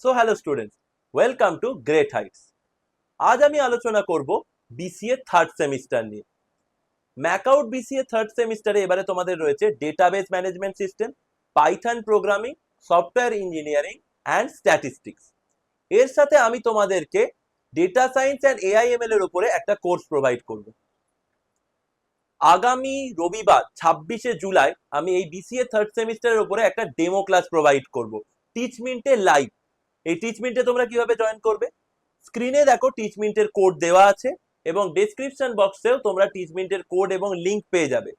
So hello students, welcome to great Heights. আজ আমি আলোচনা করব বিসিএ থার্ড সেমিস্টার নিয়ে। ম্যাকআউট বিসিএ থার্ড সেমিস্টারে এবারে তোমাদের রয়েছে database management system, Python programming, software engineering and statistics. এর সাথে আমি তোমাদেরকে ডেটা সায়েন্স অ্যান্ড এআইএমএল এর উপরে একটা কোর্স প্রোভাইড করব। আগামী রবিবার 26শে জুলাই আমি এই বিসিএ থার্ড সেমিস্টারের উপরে একটা ডেমো ক্লাস প্রোভাইড করব টিচমিন্টে লাইভ। এই টিচমিন্টে তোমরা কিভাবে জয়েন করবে? স্ক্রিনে দেখো টিচমিন্টের কোড দেওয়া আছে এবং ডেসক্রিপশন বক্সেও তোমরা টিচমিন্টের কোড এবং লিংক পেয়ে যাবে।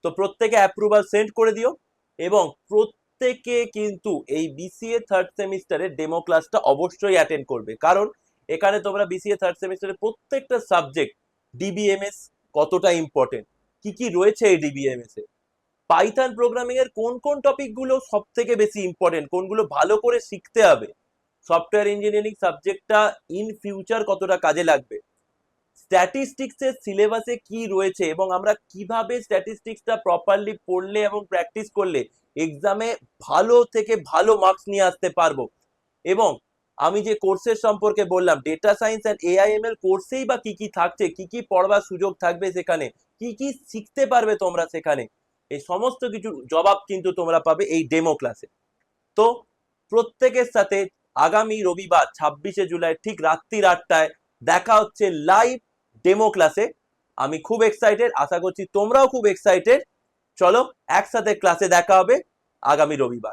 তো প্রত্যেকে অ্যাপ্রুভাল সেন্ড করে দিও এবং প্রত্যেকে কিন্তু এই বিসিএ থার্ড সেমিস্টারের ডেমো ক্লাসটা অবশ্যই অ্যাটেন্ড করবে, কারণ এখানে তোমরা বিসিএ থার্ড সেমিস্টারের প্রত্যেকটা সাবজেক্ট, ডিবিএমএস কতটা ইম্পর্টেন্ট, কি কি রয়েছে এই ডিবিএমএস এ, পাইথন প্রোগ্রামিং এর কোন কোন টপিক গুলো সব থেকে বেশি ইম্পর্টেন্ট, কোনগুলো ভালো করে শিখতে হবে, সফটওয়্যার ইঞ্জিনিয়ারিং সাবজেক্টটা ইন ফিউচার কতটা কাজে লাগবে, স্ট্যাটিস্টিক্স এর সিলেবাসে কি রয়েছে এবং আমরা কিভাবে স্ট্যাটিস্টিক্সটা প্রপারলি পড়লে এবং প্র্যাকটিস করলে এক্সামে ভালো থেকে ভালো মার্কস নিয়ে আসতে পারবো। এবং আমি যে কোর্সের সম্পর্কে বললাম, ডেটা সায়েন্স অ্যান্ড এআইএমএল কোর্সেই বা কি কি থাকছে, কি কি পড়বার সুযোগ থাকবে সেখানে, কি কি শিখতে পারবে তোমরা সেখানে, এই সমস্ত কিছু জবাব কিন্তু তোমরা পাবে এই ডেমো ক্লাসে। তো প্রত্যেকের সাথে আগামী রবিবার 26শে জুলাই ঠিক রাত্রি 8টায় দেখা হচ্ছে লাইভ ডেমো ক্লাসে। আমি খুব এক্সাইটেড, আশা করছি তোমরাও খুব এক্সাইটেড। চলো একসাথে ক্লাসে দেখা হবে আগামী রবিবার।